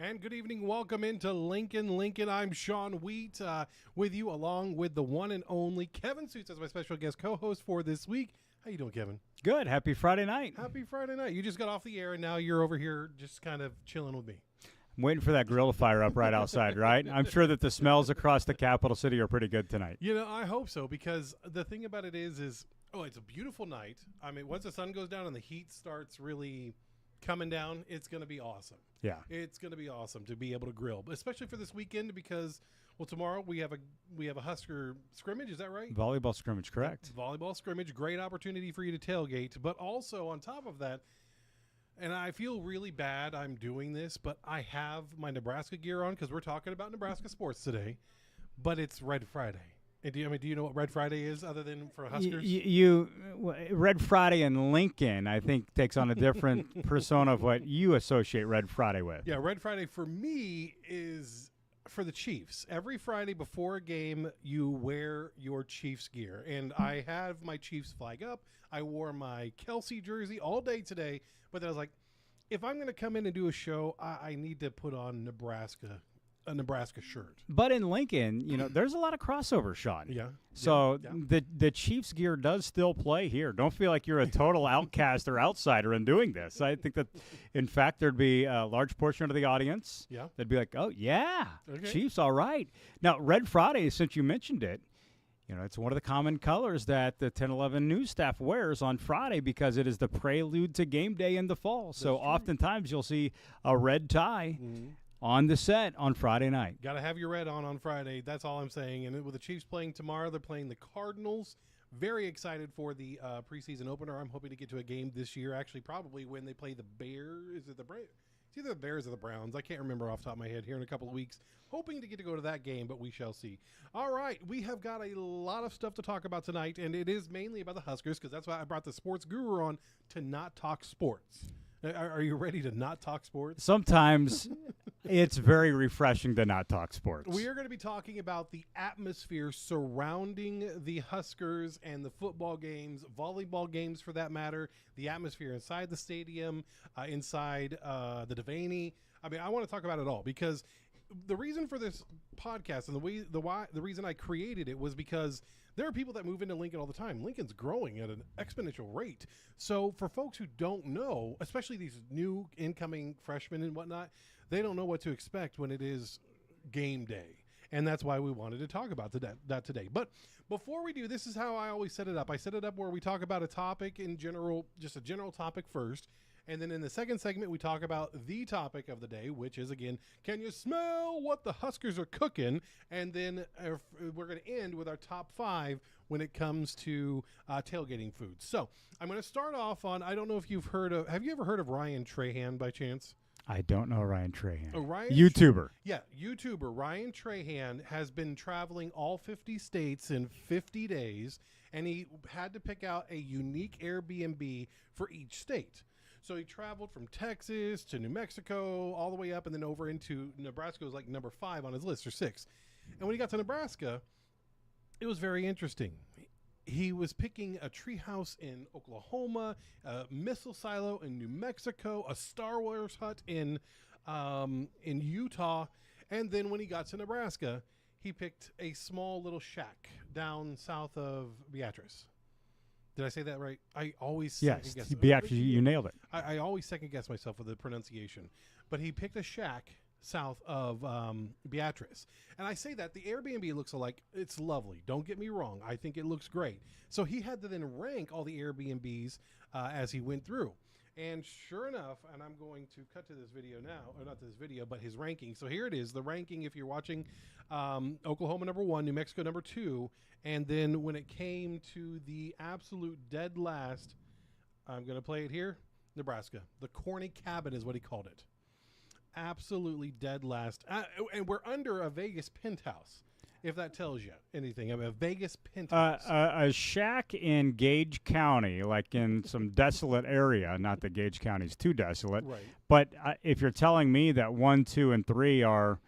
And good evening. Welcome into Lincoln. I'm Sean Wheat with you, along with the one and only Kevin Suits as my special guest co-host for this week. How you doing, Kevin? Good. Happy Friday night. Happy Friday night. You just got off the air, and now you're over here just kind of chilling with me. I'm waiting for that grill to fire up right outside, right? I'm sure that the smells across the capital city are pretty good tonight. You know, I hope so, because the thing about it is it's a beautiful night. I mean, once the sun goes down and the heat starts really coming down, it's going to be awesome. Yeah. It's going to be awesome to be able to grill, especially for this weekend because, well, tomorrow we have a Husker scrimmage. Is that right? Volleyball scrimmage, correct. Volleyball scrimmage. Great opportunity for you to tailgate. But also on top of that, and I feel really bad I'm doing this, but I have my Nebraska gear on because we're talking about Nebraska sports today, but it's Red Friday. And do you know what Red Friday is other than for Huskers? Red Friday in Lincoln, I think, takes on a different persona of what you associate Red Friday with. Yeah, Red Friday for me is for the Chiefs. Every Friday before a game, you wear your Chiefs gear. And I have my Chiefs flag up. I wore my Kelsey jersey all day today. But then I was like, if I'm going to come in and do a show, I need to put on a Nebraska shirt. But in Lincoln, there's a lot of crossover, Sean. Yeah. So yeah. the Chiefs gear does still play here. Don't feel like you're a total outcast or outsider in doing this. I think that, in fact, there'd be a large portion of the audience that'd be like, oh, yeah, okay. Chiefs, all right. Now, Red Friday, since you mentioned it, it's one of the common colors that the 10-11 news staff wears on Friday because it is the prelude to game day in the fall. So oftentimes you'll see a red tie on the set on Friday night. Got to have your red on Friday. That's all I'm saying. And with the Chiefs playing tomorrow, they're playing the Cardinals. Very excited for the preseason opener. I'm hoping to get to a game this year, actually probably when they play the Bears. Is it the Braves? It's either the Bears or the Browns. I can't remember off the top of my head here in a couple of weeks. Hoping to get to go to that game, but we shall see. All right, we have got a lot of stuff to talk about tonight, and it is mainly about the Huskers because that's why I brought the sports guru on to not talk sports. Are you ready to not talk sports? Sometimes it's very refreshing to not talk sports. We are going to be talking about the atmosphere surrounding the Huskers and the football games, volleyball games for that matter, the atmosphere inside the stadium, inside the Devaney. I mean, I want to talk about it all because the reason for this podcast and the reason I created it was because there are people that move into Lincoln all the time. Lincoln's growing at an exponential rate. So for folks who don't know, especially these new incoming freshmen and whatnot, they don't know what to expect when it is game day. And that's why we wanted to talk about that today. But before we do, this is how I always set it up. I set it up where we talk about a topic in general, just a general topic first. And then in the second segment, we talk about the topic of the day, which is, again, can you smell what the Huskers are cooking? And then we're going to end with our top 5 when it comes to tailgating food. So I'm going to start off on, I don't know if have you ever heard of Ryan Trahan by chance? I don't know Ryan Trahan. YouTuber. YouTuber Ryan Trahan has been traveling all 50 states in 50 days, and he had to pick out a unique Airbnb for each state. So he traveled from Texas to New Mexico, all the way up, and then over into Nebraska was like number 5 on his list, or 6. And when he got to Nebraska, it was very interesting. He was picking a treehouse in Oklahoma, a missile silo in New Mexico, a Star Wars hut in Utah, and then when he got to Nebraska, he picked a small little shack down south of Beatrice. Did I say that right? I always yes, second-guess. You nailed it. I always second-guess myself with the pronunciation. But he picked a shack south of Beatrice. And I say that, the Airbnb looks like it's lovely. Don't get me wrong. I think it looks great. So he had to then rank all the Airbnbs as he went through. And sure enough, and I'm going to cut to this video now, or not this video, but his ranking. So here it is, the ranking if you're watching Oklahoma number 1, New Mexico number 2, and then when it came to the absolute dead last, I'm going to play it here, Nebraska. The Corny Cabin is what he called it. Absolutely dead last. And we're under a Vegas penthouse, if that tells you anything. I mean, a Vegas penthouse. A shack in Gage County, like in some desolate area. Not that Gage County's too desolate. Right. But if you're telling me that 1, 2, and 3 are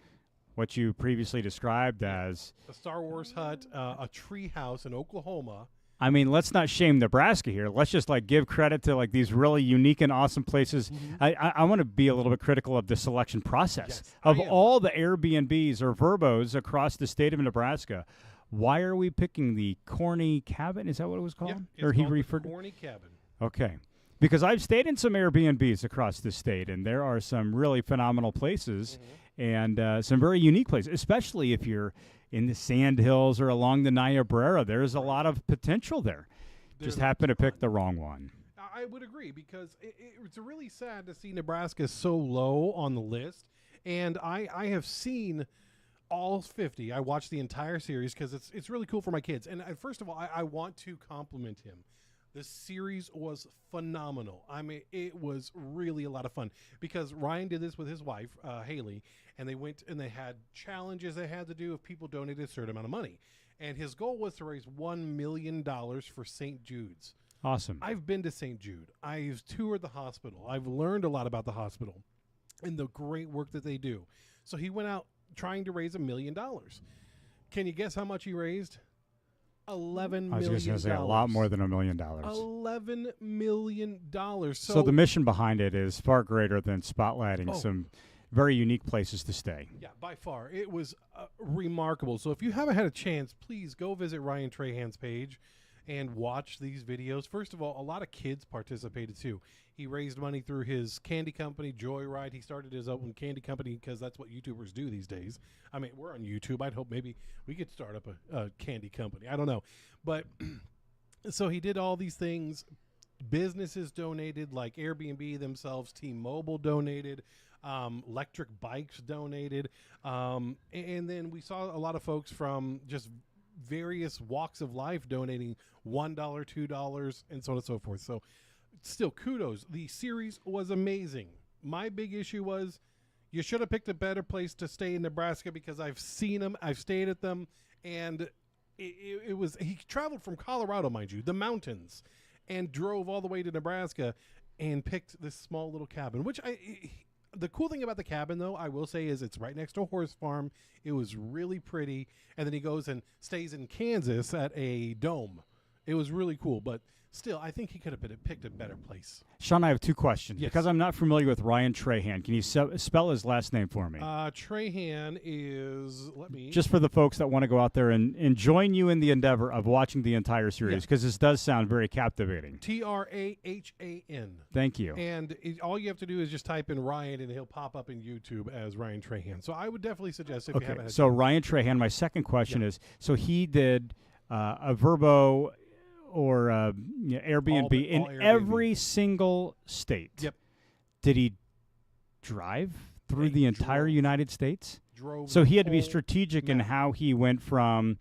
what you previously described as a Star Wars hut, a tree house in Oklahoma, I mean, let's not shame Nebraska here. Let's just like give credit to like these really unique and awesome places. I want to be a little bit critical of the selection process of all the Airbnbs or Verbos across the state of Nebraska. Why are we picking the Corny Cabin? Is that what it was called? Yeah, it's called the Corny Cabin. Okay. Because I've stayed in some Airbnbs across the state, and there are some really phenomenal places and some very unique places, especially if you're in the Sand Hills or along the Niobrara. There's a lot of potential there. Just happen to pick the wrong one. I would agree, because it's really sad to see Nebraska so low on the list. And I have seen all 50. I watched the entire series because it's really cool for my kids. And first of all, I want to compliment him. The series was phenomenal. I mean, it was really a lot of fun because Ryan did this with his wife, Haley, and they went and they had challenges they had to do if people donated a certain amount of money. And his goal was to raise $1 million for St. Jude's. Awesome. I've been to St. Jude. I've toured the hospital. I've learned a lot about the hospital and the great work that they do. So he went out trying to raise $1 million. Can you guess how much he raised? $11 million. I was just going to say a lot more than $1 million. $11 million. So the mission behind it is far greater than spotlighting some very unique places to stay. Yeah, by far. It was remarkable. So if you haven't had a chance, please go visit Ryan Trahan's page and watch these videos. First of all, a lot of kids participated too. He raised money through his candy company, Joyride. He started his own candy company because that's what YouTubers do these days. I mean, we're on YouTube. I'd hope maybe we could start up a candy company. I don't know. But so he did all these things. Businesses donated, like Airbnb themselves. T-Mobile donated. Electric bikes donated. And then we saw a lot of folks from just various walks of life donating $1, $2, and so on and so forth. So still, kudos. The series was amazing. My big issue was you should have picked a better place to stay in Nebraska because I've seen them. I've stayed at them. And it was, he traveled from Colorado, mind you, the mountains, and drove all the way to Nebraska and picked this small little cabin, which the cool thing about the cabin, though, I will say, is it's right next to a horse farm. It was really pretty. And then he goes and stays in Kansas at a dome. It was really cool. But still, I think he could have picked a better place. Sean, I have two questions. Yes. Because I'm not familiar with Ryan Trahan. Can you spell his last name for me? Trahan is, just for the folks that want to go out there and join you in the endeavor of watching the entire series, because this does sound very captivating. Trahan. Thank you. And all you have to do is just type in Ryan, and he'll pop up in YouTube as Ryan Trahan. So I would definitely suggest if you haven't had so Ryan Trahan, my second question is, so he did a Verbo or Airbnb in Airbnb. every single state. Yep. Did he drive through the entire United States? So he had to be strategic in how he went from,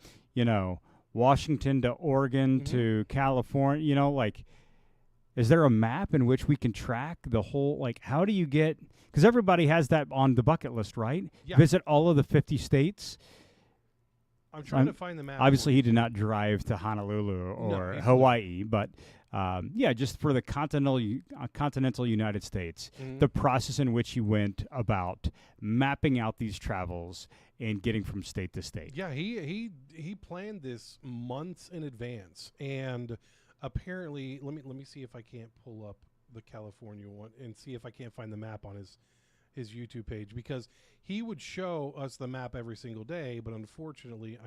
Washington to Oregon to California. Is there a map in which we can track the whole, how do you get, because everybody has that on the bucket list, right? Yeah. Visit all of the 50 states. I'm trying to find the map. Obviously, he did not drive to Honolulu or Hawaii, but just for the continental United States, the process in which he went about mapping out these travels and getting from state to state. Yeah, he planned this months in advance, and apparently, let me see if I can't pull up the California one and see if I can't find the map on his YouTube page, because he would show us the map every single day, but unfortunately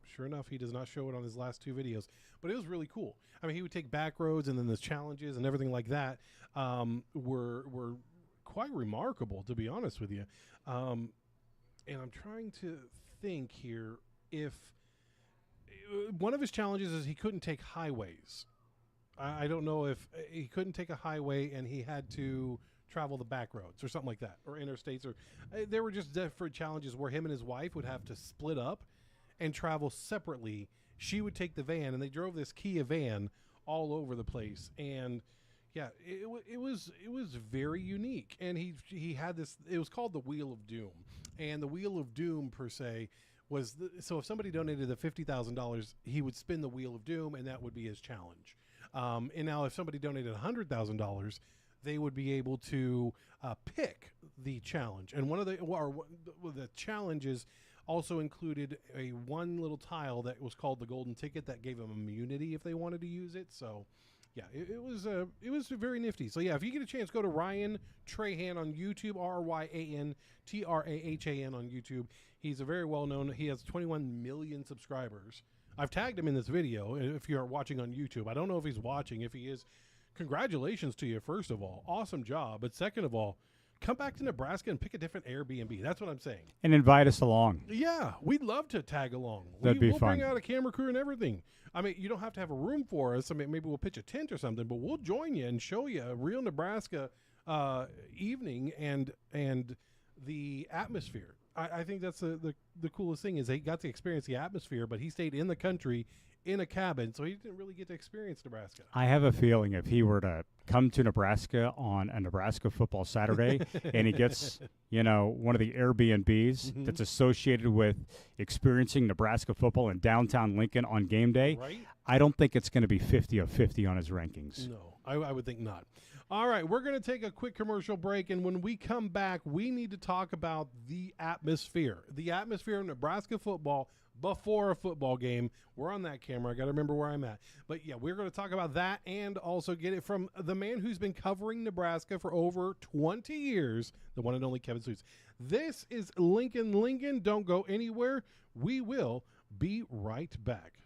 sure enough, he does not show it on his last two videos. But it was really cool. I mean, he would take back roads, and then the challenges and everything like that were quite remarkable, to be honest with you. And I'm trying to think here if one of his challenges is he couldn't take highways. I don't know if he couldn't take a highway and he had to travel the back roads or something like that, or interstates, or there were just different challenges where him and his wife would have to split up and travel separately. She would take the van, and they drove this Kia van all over the place. And yeah, it was very unique. And he had this, it was called the Wheel of Doom. And the Wheel of Doom, per se, was so if somebody donated the $50,000, he would spin the Wheel of Doom, and that would be his challenge. And now if somebody donated $100,000, they would be able to pick the challenge. And one of the challenges Also included a one little tile that was called the golden ticket that gave them immunity if they wanted to use it. So, yeah, it was very nifty. So yeah, if you get a chance, go to Ryan Trahan on YouTube, RyanTrahan on YouTube. He's a very well known. He has 21 million subscribers. I've tagged him in this video. If you're watching on YouTube, I don't know if he's watching. If he is, congratulations to you. First of all, awesome job. But second of all, come back to Nebraska and pick a different Airbnb. That's what I'm saying. And invite us along. Yeah, we'd love to tag along. That'd be we'll fun. Bring out a camera crew and everything. I mean, you don't have to have a room for us. I mean, maybe we'll pitch a tent or something, but we'll join you and show you a real Nebraska evening and the atmosphere. I think that's the coolest thing is he got to experience the atmosphere, but he stayed in the country in a cabin, so he didn't really get to experience Nebraska. I have a feeling if he were to come to Nebraska on a Nebraska football Saturday and he gets, one of the Airbnbs that's associated with experiencing Nebraska football in downtown Lincoln on game day, Right? I don't think it's going to be 50 of 50 on his rankings. No, I would think not. All right, we're going to take a quick commercial break, and when we come back, we need to talk about the atmosphere of Nebraska football before a football game. We're on that camera. I got to remember where I'm at. But, yeah, we're going to talk about that and also get it from the man who's been covering Nebraska for over 20 years, the one and only Kevin Suits. This is Lincoln. Don't go anywhere. We will be right back.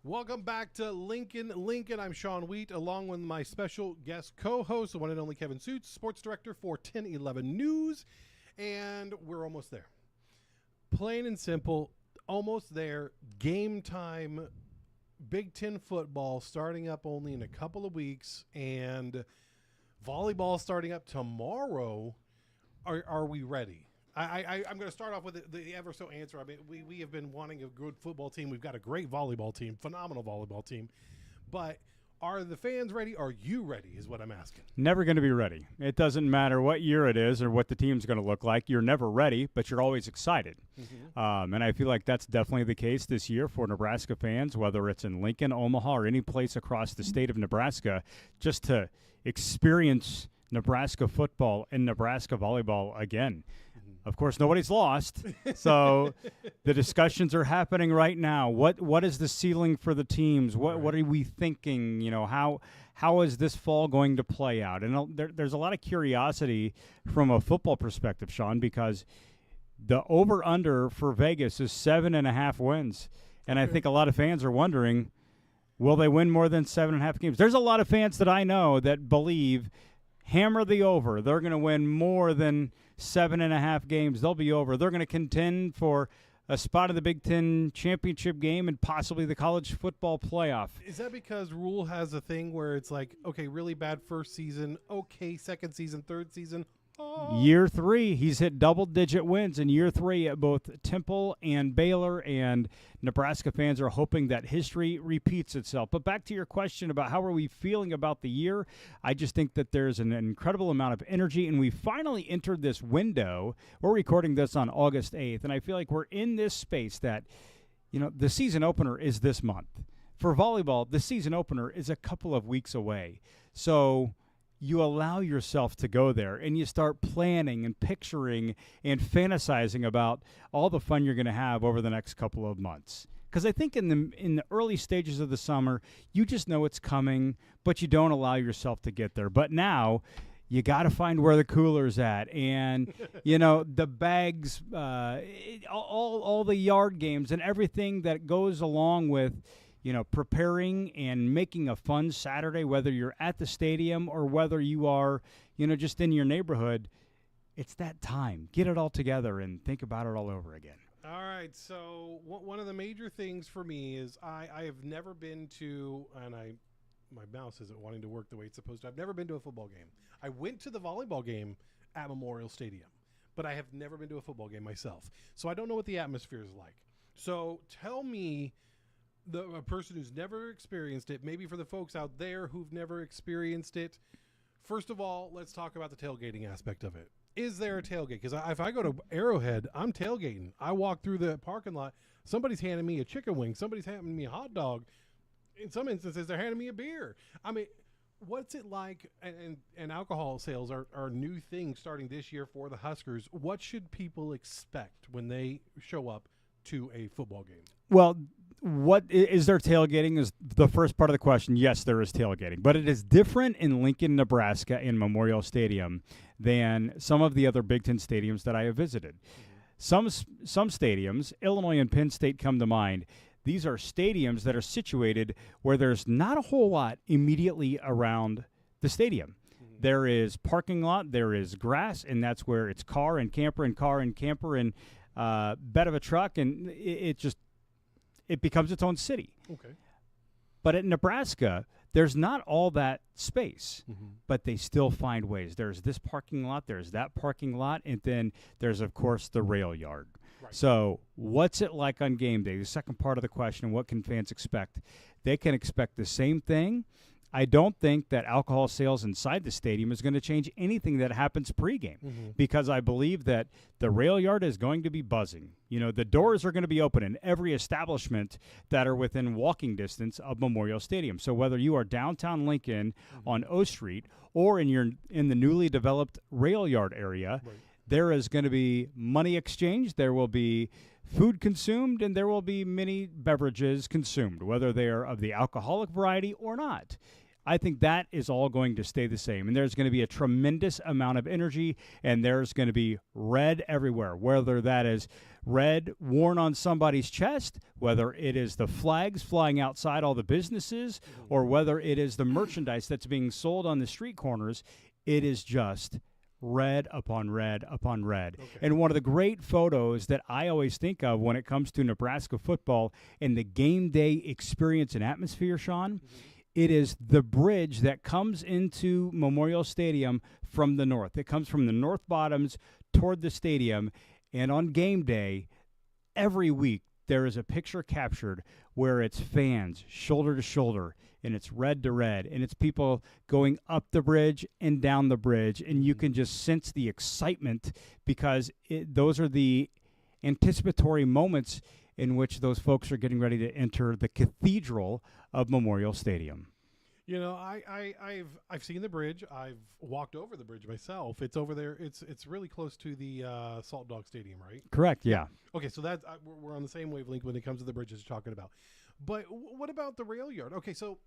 Welcome back to Lincoln. I'm Sean Wheat, along with my special guest co-host, the one and only Kevin Suits, sports director for 1011 News, and we're almost there. Plain and simple, almost there. Game time, Big Ten football starting up only in a couple of weeks, and volleyball starting up tomorrow. Are we ready? I'm going to start off with the ever so answer. I mean, we have been wanting a good football team. We've got a great volleyball team, phenomenal volleyball team. But are the fans ready? Are you ready is what I'm asking. Never going to be ready. It doesn't matter what year it is or what the team's going to look like. You're never ready, but you're always excited. And I feel like that's definitely the case this year for Nebraska fans, whether it's in Lincoln, Omaha, or any place across the state of Nebraska, just to experience Nebraska football and Nebraska volleyball again. Of course, nobody's lost, so the discussions are happening right now. What is the ceiling for the teams? What are we thinking? How is this fall going to play out? And there's a lot of curiosity from a football perspective, Sean, because the over/under for Vegas is 7.5 wins, and I think a lot of fans are wondering, will they win more than 7.5 games? There's a lot of fans that I know that believe, hammer the over. They're going to win more than 7.5 games. They'll be over. They're going to contend for a spot in the Big Ten championship game and possibly the college football playoff. Is that because Rule has a thing where it's like, okay, really bad first season, okay, second season, third season? Oh. Year 3, he's hit double-digit wins in year 3 at both Temple and Baylor, and Nebraska fans are hoping that history repeats itself. But back to your question about how are we feeling about the year, I just think that there's an incredible amount of energy, and we finally entered this window. We're recording this on August 8th, and I feel like we're in this space that, the season opener is this month. For volleyball, the season opener is a couple of weeks away. So you allow yourself to go there and you start planning and picturing and fantasizing about all the fun you're going to have over the next couple of months. Because I think in the early stages of the summer, you just know it's coming, but you don't allow yourself to get there. But now you got to find where the cooler's at, and the bags, all the yard games and everything that goes along with preparing and making a fun Saturday, whether you're at the stadium or whether you are just in your neighborhood. It's that time. Get it all together and think about it all over again. All right, so one of the major things for me is I have never been to, and my mouse isn't wanting to work the way it's supposed to. I've never been to a football game. I went to the volleyball game at Memorial Stadium, but I have never been to a football game myself. So I don't know what the atmosphere is like. So tell me, a person who's never experienced it, maybe for the folks out there who've never experienced it, first of all, let's talk about the tailgating aspect of it. Is there a tailgate? Because if I go to Arrowhead, I'm tailgating. I walk through the parking lot. Somebody's handing me a chicken wing. Somebody's handing me a hot dog. In some instances, they're handing me a beer. I mean, what's it like? And alcohol sales are a new thing starting this year for the Huskers. What should people expect when they show up to a football game? Well, what is there tailgating is the first part of the question. Yes, there is tailgating, but it is different in Lincoln, Nebraska, in Memorial Stadium than some of the other Big Ten stadiums that I have visited. Mm-hmm. Some stadiums, Illinois and Penn State come to mind. These are stadiums that are situated where there's not a whole lot immediately around the stadium. Mm-hmm. There is parking lot, there is grass, and that's where it's car and camper and bed of a truck, and it becomes its own city. Okay. But at Nebraska, there's not all that space, but they still find ways. There's this parking lot, there's that parking lot, and then there's, of course, the rail yard. Right. So what's it like on game day? The second part of the question, what can fans expect? They can expect the same thing. I don't think that alcohol sales inside the stadium is going to change anything that happens pregame, because I believe that the rail yard is going to be buzzing. The doors are going to be open in every establishment that are within walking distance of Memorial Stadium. So whether you are downtown Lincoln on O Street or in the newly developed rail yard area, right, there is going to be money exchanged. There will be food consumed, and there will be many beverages consumed, whether they are of the alcoholic variety or not. I think that is all going to stay the same, and there's going to be a tremendous amount of energy, and there's going to be red everywhere, whether that is red worn on somebody's chest, whether it is the flags flying outside all the businesses, or whether it is the merchandise that's being sold on the street corners. It is just red upon red upon red. Okay. And one of the great photos that I always think of when it comes to Nebraska football and the game day experience and atmosphere, Sean, it is the bridge that comes into Memorial Stadium from the north. It comes from the north bottoms toward the stadium, and on game day, every week, there is a picture captured where it's fans shoulder to shoulder, and it's red to red, and it's people going up the bridge and down the bridge, and you can just sense the excitement because those are the anticipatory moments in which those folks are getting ready to enter the cathedral of Memorial Stadium. I've seen the bridge. I've walked over the bridge myself. It's over there. It's really close to the Salt Dog Stadium, right? Correct. Yeah. Okay, so that's we're on the same wavelength when it comes to the bridges you're talking about. But what about the rail yard? Okay, so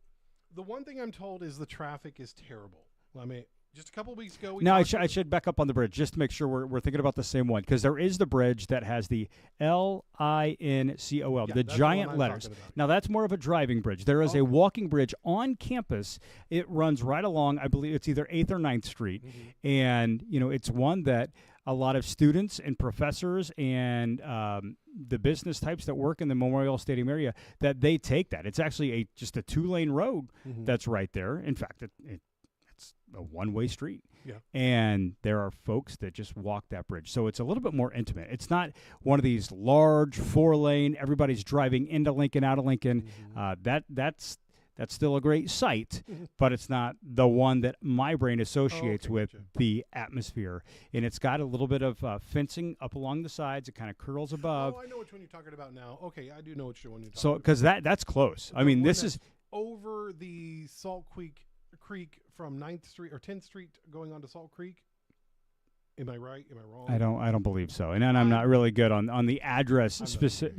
the one thing I'm told is the traffic is terrible. I mean, just a couple of weeks ago. I should back up on the bridge just to make sure we're thinking about the same one, because there is the bridge that has the LINCOL, the giant letters. Now, that's more of a driving bridge. There is a walking bridge on campus. It runs right along, I believe it's either 8th or 9th Street. And, it's one that a lot of students and professors and the business types that work in the Memorial Stadium area, that they take that. It's actually just a 2-lane road that's right there. In fact, it's a one-way street. Yeah. And there are folks that just walk that bridge. So it's a little bit more intimate. It's not one of these large 4-lane, everybody's driving into Lincoln, out of Lincoln. That's still a great sight, but it's not the one that my brain associates with the atmosphere. And it's got a little bit of fencing up along the sides. It kind of curls above. Oh, I know which one you're talking about now. Okay, I do know which one you're talking about. So, because that's close. I mean, this is over the Salt Creek from 9th Street or 10th Street going on to Salt Creek. Am I right? Am I wrong? I don't believe so. And I'm not really good on the address specific.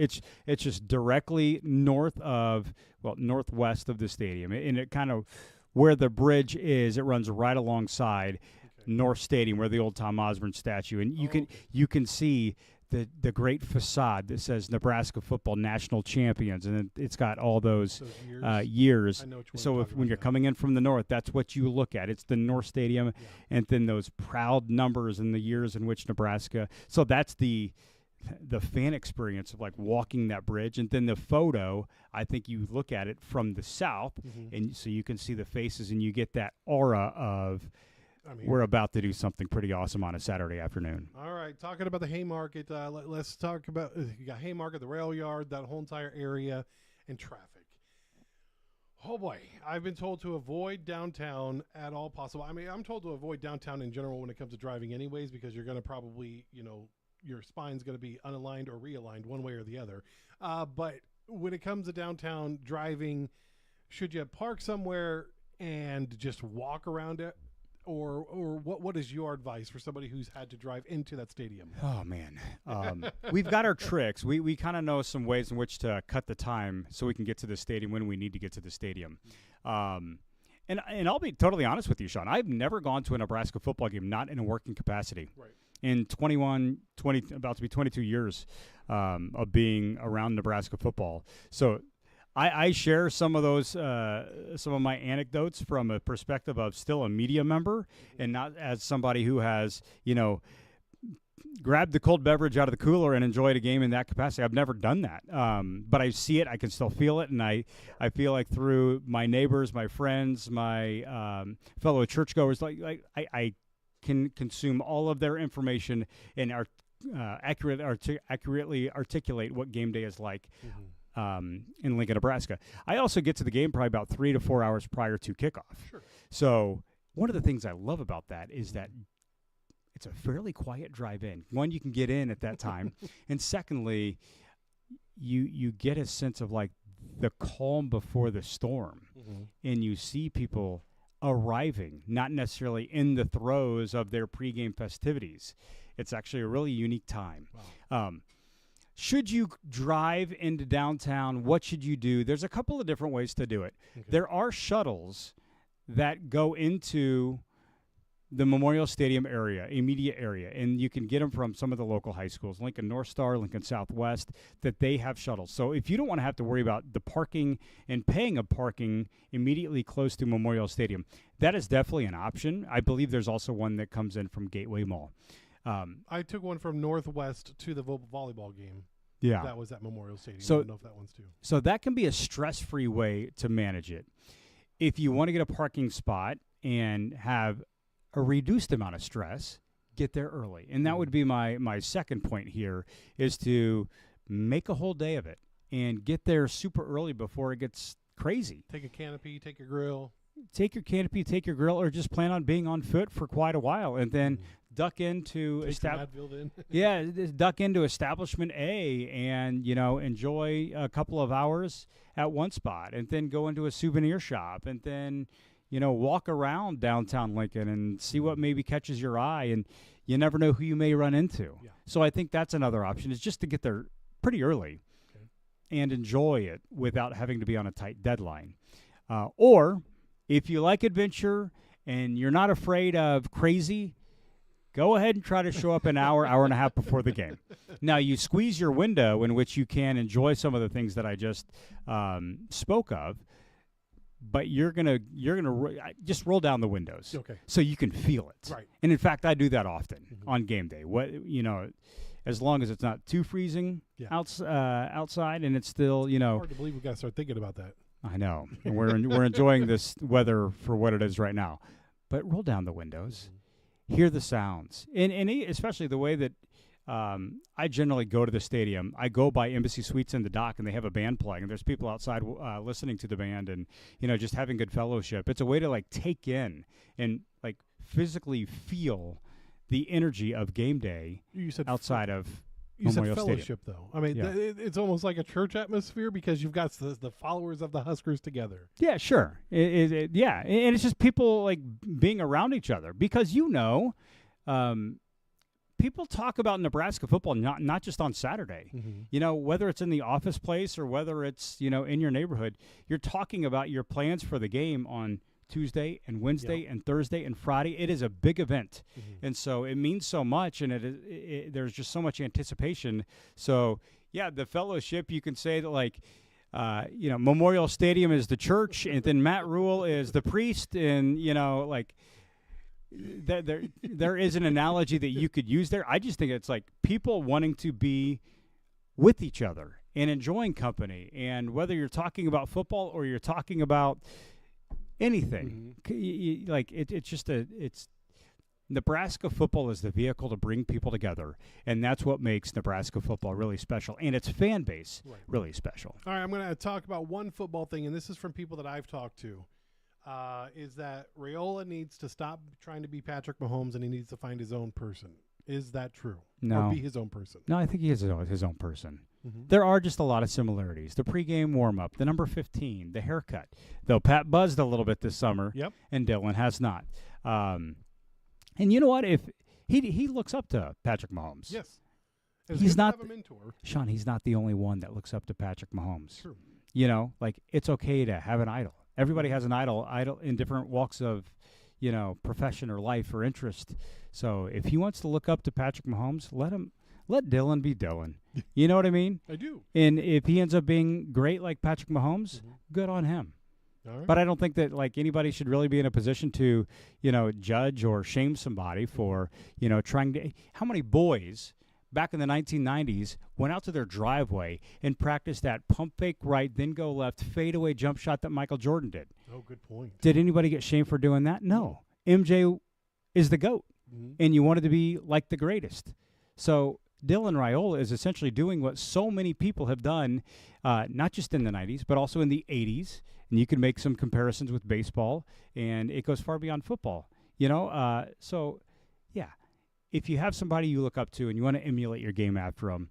It's just directly northwest of the stadium. And it kind of where the bridge is, it runs right alongside North Stadium where the old Tom Osborne statue, and you can see the great facade that says Nebraska football national champions, and it's got all those years. I know which one So when you're coming in from the north, that's what you look at. It's the North Stadium, and then those proud numbers and the years in which Nebraska. So that's the fan experience of like walking that bridge, and then the photo. I think you look at it from the south, and so you can see the faces, and you get that aura of. We're about to do something pretty awesome on a Saturday afternoon. All right, talking about the Haymarket, let's talk about you got Haymarket, the rail yard, that whole entire area, and traffic. Oh boy, I've been told to avoid downtown at all possible. I mean, I'm told to avoid downtown in general when it comes to driving anyways, because you're going to probably, your spine's going to be unaligned or realigned one way or the other. But when it comes to downtown driving, should you park somewhere and just walk around it? Or what is your advice for somebody who's had to drive into that stadium? Oh, man. We've got our tricks. We kind of know some ways in which to cut the time so we can get to the stadium when we need to get to the stadium. And I'll be totally honest with you, Sean. I've never gone to a Nebraska football game not in a working capacity. Right. In about to be 22 years of being around Nebraska football. So I share some of those, some of my anecdotes from a perspective of still a media member and not as somebody who has, grabbed the cold beverage out of the cooler and enjoyed a game in that capacity. I've never done that. But I see it. I can still feel it. And I feel like through my neighbors, my friends, my fellow churchgoers, I can consume all of their information and accurately articulate what game day is like. In Lincoln, Nebraska. I also get to the game probably about 3 to 4 hours prior to kickoff. Sure. So one of the things I love about that is that it's a fairly quiet drive-in. One, you can get in at that time, and secondly, you get a sense of like the calm before the storm, and you see people arriving, not necessarily in the throes of their pregame festivities. It's actually a really unique time. Wow. Should you drive into downtown? What should you do? There's a couple of different ways to do it. Okay. There are shuttles that go into the Memorial Stadium area, immediate area, and you can get them from some of the local high schools, Lincoln North Star, Lincoln Southwest, that they have shuttles. So if you don't want to have to worry about the parking and paying of parking immediately close to Memorial Stadium, that is definitely an option. I believe there's also one that comes in from Gateway Mall. I took one from Northwest to the volleyball game. Yeah. That was at Memorial Stadium. So, I don't know if that one's too. So that can be a stress-free way to manage it. If you want to get a parking spot and have a reduced amount of stress, get there early. And that would be my second point here, is to make a whole day of it and get there super early before it gets crazy. Take a canopy, take your grill. Take your canopy, take your grill, or just plan on being on foot for quite a while, and then duck into duck into Establishment A, and enjoy a couple of hours at one spot, and then go into a souvenir shop, and then walk around downtown Lincoln and see what maybe catches your eye, and you never know who you may run into. Yeah. So I think that's another option, is just to get there pretty early and enjoy it without having to be on a tight deadline, or if you like adventure and you're not afraid of crazy, go ahead and try to show up an hour and a half before the game. Now, you squeeze your window in which you can enjoy some of the things that I just spoke of, but you're gonna just roll down the windows, so you can feel it. Right. And in fact, I do that often on game day. As long as it's not too freezing outside, and it's still hard to believe we got to start thinking about that. I know, and we're enjoying this weather for what it is right now. But roll down the windows, hear the sounds, and especially the way that I generally go to the stadium. I go by Embassy Suites in the dock, and they have a band playing, and there's people outside listening to the band, and just having good fellowship. It's a way to take in and physically feel the energy of game day. You said outside of You said Memorial Stadium. fellowship, though. I mean, Yeah. it's almost like a church atmosphere because you've got the followers of the Huskers together. Yeah, sure. Yeah, and it's just people like being around each other because people talk about Nebraska football not just on Saturday. Mm-hmm. Whether it's in the office place or whether it's in your neighborhood, you're talking about your plans for the game on Tuesday and Wednesday and Thursday and Friday. It is a big event, and so it means so much, and there's just so much anticipation. So yeah, the fellowship, you can say that like. Memorial Stadium is the church, and then Matt Rule is the priest, and there is an analogy that you could use there. I just think it's like people wanting to be with each other and enjoying company, and whether you're talking about football or you're talking about anything, it's Nebraska football is the vehicle to bring people together, and that's what makes Nebraska football really special, and its fan base really special. All right, I'm going to talk about one football thing, and this is from people that I've talked to, is that Raiola needs to stop trying to be Patrick Mahomes, and he needs to find his own person. Is that true? No. Or be his own person? No, I think he is his own person. There are just a lot of similarities. The pregame warm-up, the number 15, the haircut. Though Pat buzzed a little bit this summer, and Dylan has not. And you know what? If he looks up to Patrick Mahomes. Yes. He's not a mentor. Sean, he's not the only one that looks up to Patrick Mahomes. True. It's okay to have an idol. Everybody has an idol in different walks of, profession or life or interest. So if he wants to look up to Patrick Mahomes, let Dylan be Dylan. You know what I mean? I do. And if he ends up being great like Patrick Mahomes, good on him. All right. But I don't think that anybody should really be in a position to, judge or shame somebody for, trying to. How many boys back in the 1990s went out to their driveway and practiced that pump fake right, then go left, fadeaway jump shot that Michael Jordan did? Oh, good point. Did anybody get shamed for doing that? No. MJ is the GOAT, and you wanted to be like the greatest. So Dylan Raiola is essentially doing what so many people have done, not just in the 90s, but also in the 80s. And you can make some comparisons with baseball, and it goes far beyond football. So, yeah, if you have somebody you look up to and you want to emulate your game after them,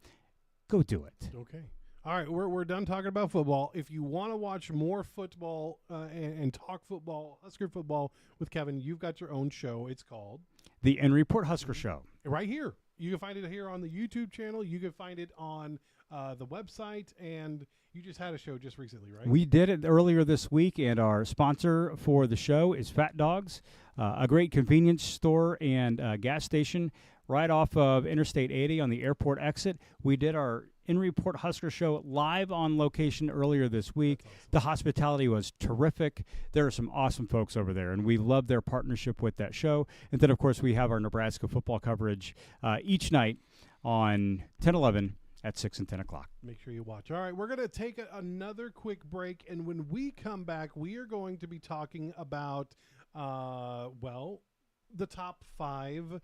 go do it. Okay. All right, we're done talking about football. If you want to watch more football and talk football, Husker football with Kevin, you've got your own show. It's called The In Report Husker Show. Right here. You can find it here on the YouTube channel. You can find it on the website, and you just had a show just recently, right? We did it earlier this week, and our sponsor for the show is Fat Dogs, a great convenience store and gas station right off of Interstate 80 on the airport exit. We did our In Report Husker Show live on location earlier this week. Awesome. The hospitality was terrific. There are some awesome folks over there, and we love their partnership with that show. And then, of course, we have our Nebraska football coverage each night on 10/11 at 6 and 10 o'clock. Make sure you watch. All right, we're going to take another quick break, and when we come back, we are going to be talking about, the top 5.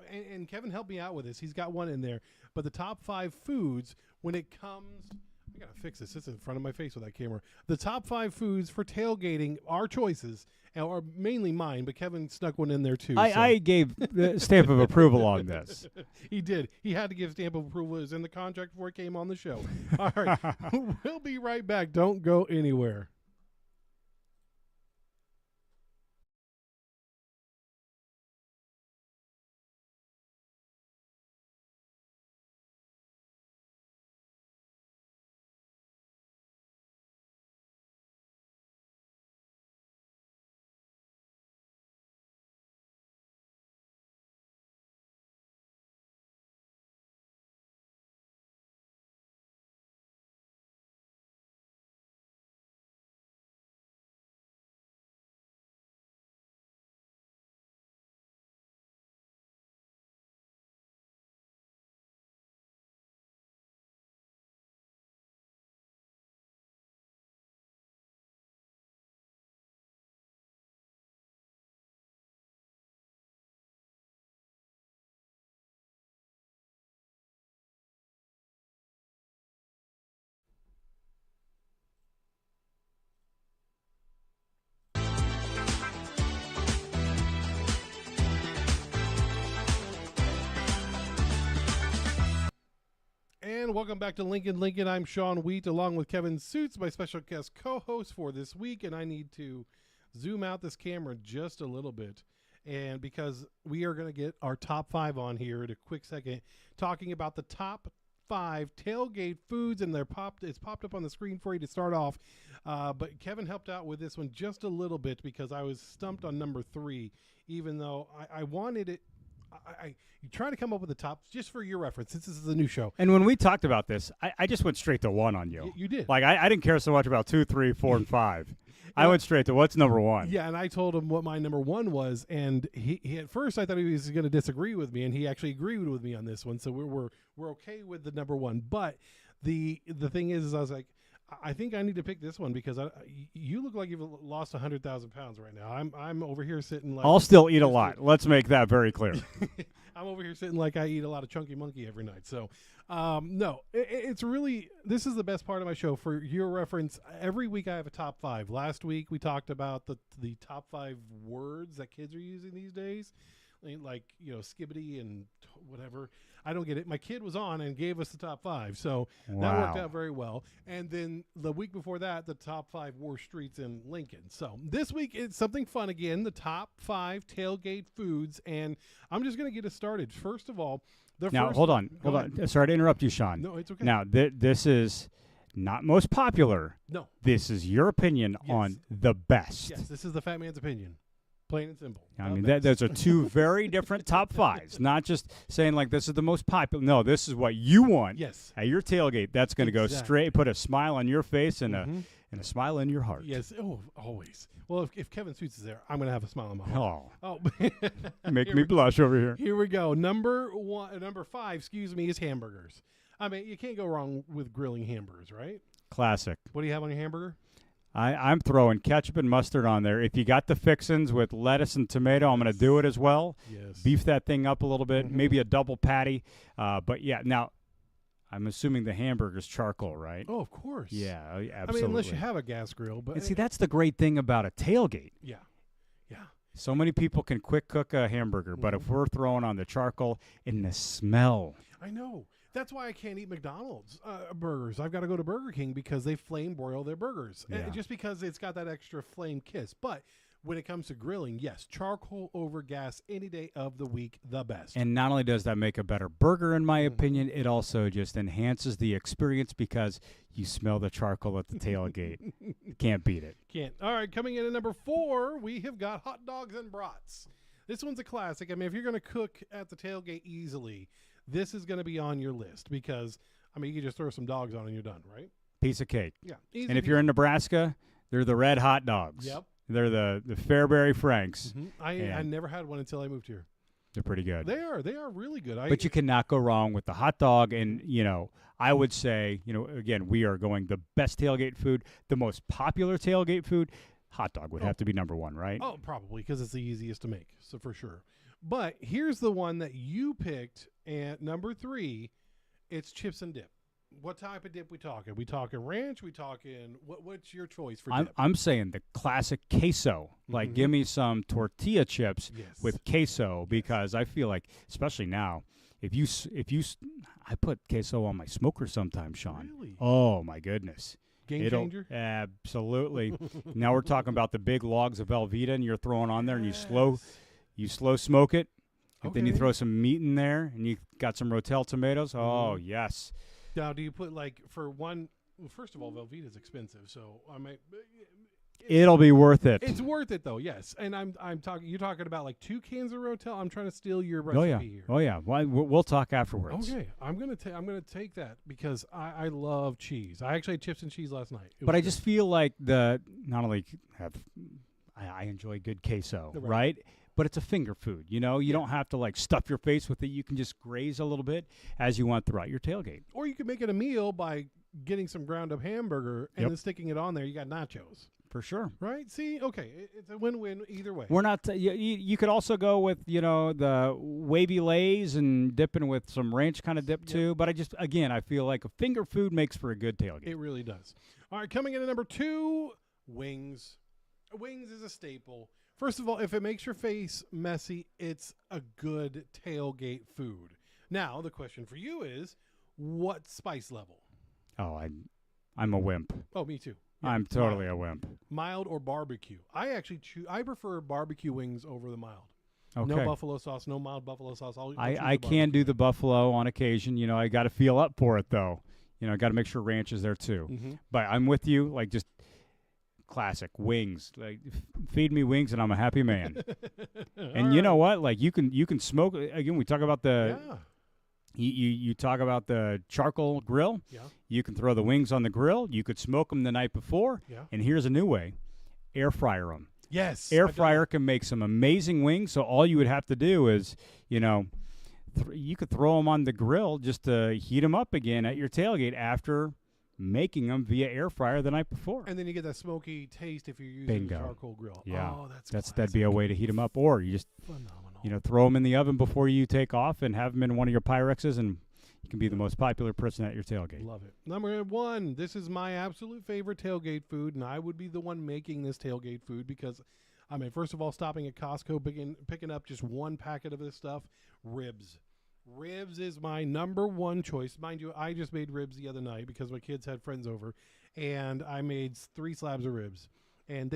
And Kevin, help me out with this. He's got one in there. But the top 5 foods when it comes – I got to fix this. It's in front of my face with that camera. The top 5 foods for tailgating, our choices, or mainly mine, but Kevin snuck one in there too. I gave the stamp of approval on this. He did. He had to give stamp of approval. It was in the contract before he came on the show. All right. We'll be right back. Don't go anywhere. And welcome back to Lincoln. I'm Sean Wheat along with Kevin Suits, my special guest co-host for this week. And I need to zoom out this camera just a little bit. And because we are going to get our top 5 on here in a quick second, talking about the top 5 tailgate foods, and it's popped up on the screen for you to start off. But Kevin helped out with this one just a little bit because I was stumped on number 3, even though I wanted it. You try to come up with the top just for your reference. This is a new show. And when we talked about this, I just went straight to 1 on you. You did. Like, I didn't care so much about 2, 3, 4, and 5. I went straight to what's number 1. Yeah, and I told him what my number 1 was, and he at first I thought he was going to disagree with me, and he actually agreed with me on this one. So we're okay with the number 1. But the thing is I was like, I think I need to pick this one because you look like you've lost 100,000 pounds right now. I'm over here sitting like I'll still eat a lot. Let's make that very clear. I'm over here sitting like I eat a lot of Chunky Monkey every night. So, no, it's really, this is the best part of my show. For your reference, every week I have a top 5. Last week we talked about the top 5 words that kids are using these days, like, skibbity and whatever. I don't get it. My kid was on and gave us the top 5, so that worked out very well. And then the week before that, the top 5 worst streets in Lincoln. So this week it's something fun again, the top 5 tailgate foods, and I'm just going to get us started. First of all, hold on. Sorry to interrupt you, Sean. No, it's okay. Now, this is not most popular. No. This is your opinion on the best. Yes, this is the fat man's opinion. Plain and simple. I mean, those are 2 very different top 5s. Not just saying like this is the most popular. No, this is what you want. Yes. At your tailgate, that's going to go straight, put a smile on your face and a smile in your heart. Yes. Oh, always. Well, if Kevin Suits is there, I'm going to have a smile on my heart. Oh. Make me blush over here. Here we go. Number 5, is hamburgers. I mean, you can't go wrong with grilling hamburgers, right? Classic. What do you have on your hamburger? I'm throwing ketchup and mustard on there. If you got the fixins with lettuce and tomato, I'm going to do it as well. Yes. Beef that thing up a little bit, maybe a double patty. But, yeah, now I'm assuming the hamburger's charcoal, right? Oh, of course. Yeah, absolutely. I mean, unless you have a gas grill. But and see, that's the great thing about a tailgate. Yeah. Yeah. So many people can quick cook a hamburger, but if we're throwing on the charcoal and the smell. I know. That's why I can't eat McDonald's burgers. I've got to go to Burger King because they flame broil their burgers. Yeah. Just because it's got that extra flame kiss. But when it comes to grilling, yes, charcoal over gas any day of the week, the best. And not only does that make a better burger, in my opinion, it also just enhances the experience because you smell the charcoal at the tailgate. Can't beat it. Can't. All right, coming in at number 4, we have got hot dogs and brats. This one's a classic. I mean, if you're going to cook at the tailgate easily, this is going to be on your list because, I mean, you can just throw some dogs on and you're done, right? Piece of cake. Yeah. And if you're in Nebraska, they're the red hot dogs. Yep. They're the Fairberry Franks. I never had one until I moved here. They're pretty good. They are really good. But you cannot go wrong with the hot dog. And, I would say, again, we are going the best tailgate food, the most popular tailgate food. Hot dog would have to be number 1, right? Oh, probably because it's the easiest to make. So for sure. But here's the one that you picked at number 3. It's chips and dip. What type of dip we talking? We talking ranch? We talking what's your choice for dip? I'm saying the classic queso. Like, give me some tortilla chips with queso because I feel like, especially now, if you I put queso on my smoker sometimes, Sean. Really? Oh my goodness. Game changer? Absolutely. Now we're talking about the big logs of Velveeta, and you're throwing on there, and you slow smoke it, and then you throw some meat in there, and you got some Rotel tomatoes. Oh, yes. Now, do you put for one? Well, first of all, Velveeta is expensive, so I might. It'll be worth it. It's worth it though, yes. And I'm talking. You're talking about like 2 cans of Rotel. I'm trying to steal your recipe here. Oh yeah. Well, we'll talk afterwards. Okay, I'm gonna take that because I love cheese. I actually had chips and cheese last night. But I just feel like not only I enjoy good queso, right? But it's a finger food, You don't have to stuff your face with it. You can just graze a little bit as you want throughout your tailgate. Or you can make it a meal by getting some ground up hamburger and then sticking it on there. You got nachos. For sure. Right? See, okay, it's a win-win either way. We're not. You could also go with the wavy lays and dipping with some ranch kind of dip too. But I feel like a finger food makes for a good tailgate. It really does. All right, coming in at number 2, wings. Wings is a staple. First of all, if it makes your face messy, it's a good tailgate food. Now, the question for you is, What spice level? Oh, I'm a wimp. Oh, me too. I'm totally a wimp. Mild or barbecue? I actually I prefer barbecue wings over the mild. Okay. No buffalo sauce, no mild buffalo sauce. I can do the buffalo on occasion. You know, I got to feel up for it, though. You know, I got to make sure ranch is there, too. Mm-hmm. But I'm with you, like, just classic wings. Like, feed me wings and I'm a happy man. And you know what? Like, you can smoke. Again, we talk about the... Yeah. You talk about the charcoal grill. Yeah. You can throw the wings on the grill. You could smoke them the night before. Yeah. And here's a new way. Air fryer them. Yes. Air fryer can make some amazing wings. So all you would have to do is, you know, you could throw them on the grill just to heat them up again at your tailgate after making them via air fryer the night before. And then you get that smoky taste if you're using the charcoal grill. Yeah. Oh, that'd be a way to heat them up. Or you just, phenomenal. you know, throw them in the oven before you take off and have them in one of your Pyrexes, and you can be the most popular person at your tailgate. Love it. Number 1, this is my absolute favorite tailgate food, and I would be the one making this tailgate food because, I mean, first of all, stopping at Costco, picking up just one packet of this stuff, ribs. Ribs is my number 1 choice. Mind you, I just made ribs the other night because my kids had friends over, and I made 3 slabs of ribs. And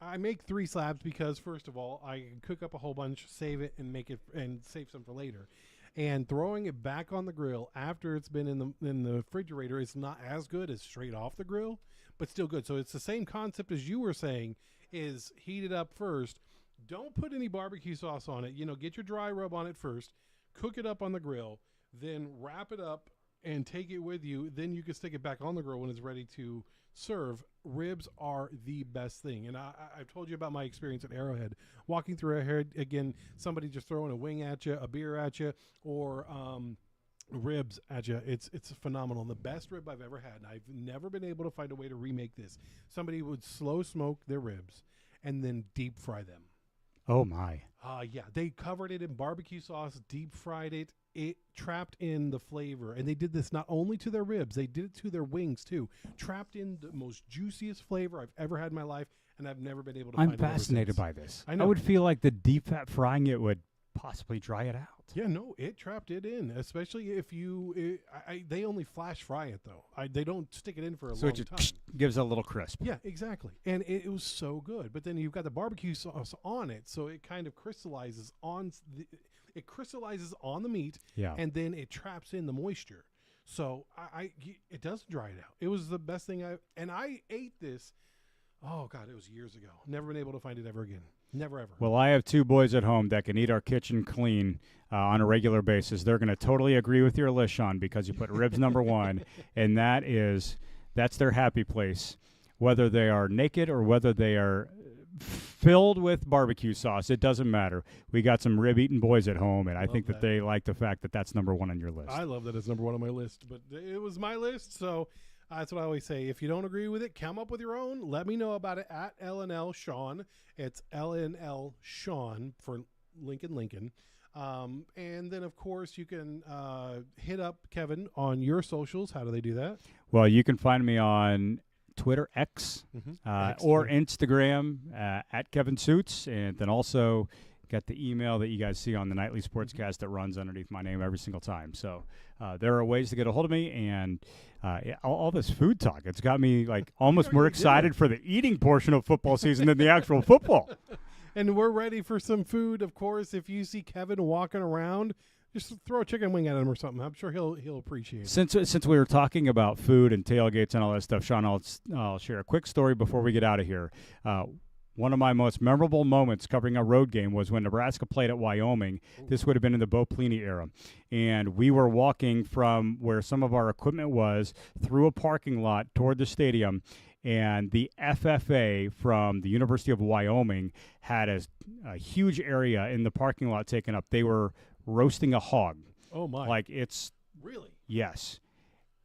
I make 3 slabs because, first of all, I can cook up a whole bunch, save it, and save some for later. And throwing it back on the grill after it's been in the refrigerator is not as good as straight off the grill, but still good. So it's the same concept as you were saying, is heat it up first. Don't put any barbecue sauce on it. You know, get your dry rub on it first. Cook it up on the grill, then wrap it up and take it with you. Then you can stick it back on the grill when it's ready to serve. Ribs are the best thing. And I've told you about my experience at Arrowhead. Walking through Arrowhead, again, somebody just throwing a wing at you, a beer at you, or ribs at you. It's phenomenal. The best rib I've ever had. And I've never been able to find a way to remake this. Somebody would slow smoke their ribs and then deep fry them. Oh, my. Yeah. They covered it in barbecue sauce, deep fried it. It trapped in the flavor. And they did this not only to their ribs, they did it to their wings, too. Trapped in the most juiciest flavor I've ever had in my life, and I've never been able to find it. I'm fascinated by this. I know. I would feel like the deep fat frying it would possibly dry it out. Yeah, no, it trapped it in, especially if you they only flash fry it, though. They don't stick it in for a long time. Gives it a little crisp. Yeah, exactly. And it was so good. But then you've got the barbecue sauce on it, so it kind of crystallizes on the meat, yeah, and then it traps in the moisture. So it doesn't dry it out. It was the best thing I ate this. Oh God, it was years ago. Never been able to find it ever again. Never ever. Well, I have 2 boys at home that can eat our kitchen clean on a regular basis. They're going to totally agree with your list, Sean, because you put ribs number 1, and that's their happy place. Whether they are naked or whether they are filled with barbecue sauce, it doesn't matter. We got some rib-eating boys at home, and I think that they like the fact that that's number 1 on your list. I love that it's number 1 on my list, but it was my list, so that's what I always say. If you don't agree with it, come up with your own. Let me know about it at LNL Sean. It's LNL Sean for Lincoln. And then, of course, you can hit up Kevin on your socials. How do they do that? Well, you can find me on Twitter, X, or Instagram at Kevin Suits, and then also got the email that you guys see on the nightly sportscast that runs underneath my name every single time. So there are ways to get a hold of me, and all this food talk, it's got me like almost more excited for the eating portion of football season than the actual football. And we're ready for some food, of course. If you see Kevin walking around, just throw a chicken wing at him or something. I'm sure he'll appreciate it. Since we were talking about food and tailgates and all that stuff, Sean, I'll share a quick story before we get out of here. One of my most memorable moments covering a road game was when Nebraska played at Wyoming. Ooh. This would have been in the Bo Pelini era. And we were walking from where some of our equipment was through a parking lot toward the stadium. And the FFA from the University of Wyoming had a huge area in the parking lot taken up. They were roasting a hog. Oh, my. Like it's... Really? Yes.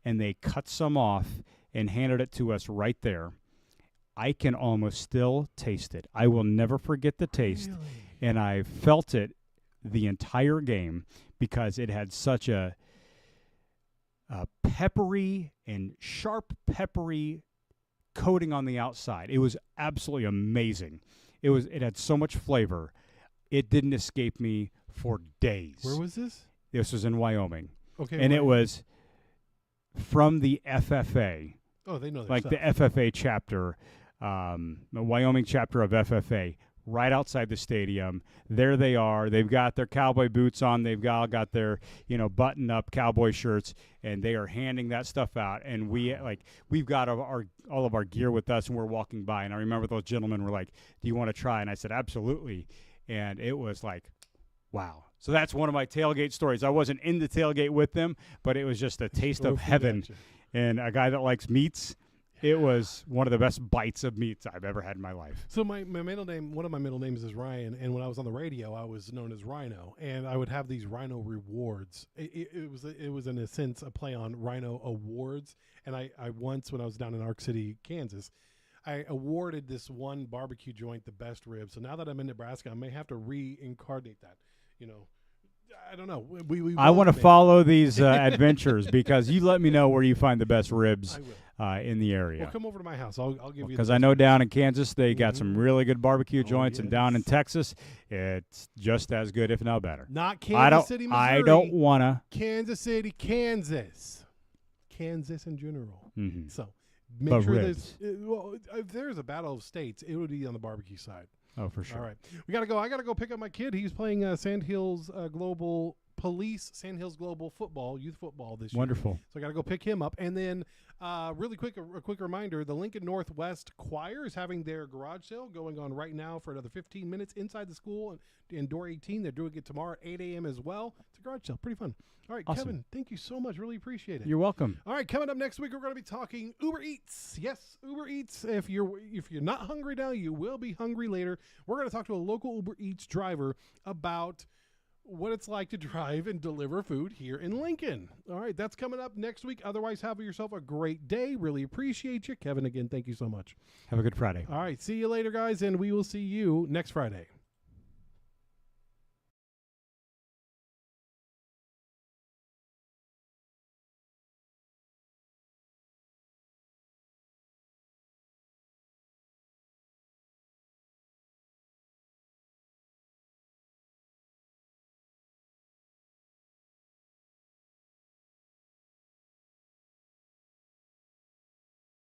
And they cut some off and handed it to us right there. I can almost still taste it. I will never forget the taste. Really? And I felt it the entire game because it had such a peppery and sharp peppery coating on the outside. It was absolutely amazing. It had so much flavor. It didn't escape me for days. Where was this? This was in Wyoming. Okay. And it was from the FFA. Oh, they know their Like stuff. the FFA chapter, the Wyoming chapter of FFA, right outside the stadium. There they are. They've got their cowboy boots on. They've got their, button-up cowboy shirts, and they are handing that stuff out. And we've got all of our gear with us, and we're walking by. And I remember those gentlemen were like, "Do you want to try?" And I said, "Absolutely." And it was like, wow. So that's one of my tailgate stories. I wasn't in the tailgate with them, but it was just a taste Throw of food heaven. at you. And a guy that likes meats, it was one of the best bites of meats I've ever had in my life. So my middle name, one of my middle names is Ryan, and when I was on the radio, I was known as Rhino, and I would have these Rhino rewards. It was in a sense a play on Rhino Awards, and I once, when I was down in Ark City, Kansas, I awarded this one barbecue joint the best ribs. So now that I'm in Nebraska, I may have to reincarnate that. I don't know. I want to follow these adventures because you let me know where you find the best ribs in the area. Well, come over to my house. I'll give you. Because I know down in Kansas they got some really good barbecue joints, and down in yes. Texas it's just as good, if not better. Not Kansas City, Missouri. I don't wanna. Kansas City, Kansas in general. Mm-hmm. So But make sure ribs. if there's a battle of states, it would be on the barbecue side. Oh, for sure. All right, we gotta go. I gotta go pick up my kid. He's playing Sandhills Global Police, Sandhills Global football, youth football this year. Wonderful. So I gotta go pick him up. And then, really quick, a quick reminder: the Lincoln Northwest Choir is having their garage sale going on right now for another 15 minutes inside the school in door 18. They're doing it tomorrow at 8 a.m. as well. It's a garage sale, pretty fun. All right, Awesome. Kevin, thank you so much. Really appreciate it. You're welcome. All right, coming up next week, we're going to be talking Uber Eats. Yes, Uber Eats. If you're not hungry now, you will be hungry later. We're going to talk to a local Uber Eats driver about what it's like to drive and deliver food here in Lincoln. All right, that's coming up next week. Otherwise, have yourself a great day. Really appreciate you. Kevin, again, thank you so much. Have a good Friday. All right, see you later, guys, and we will see you next Friday.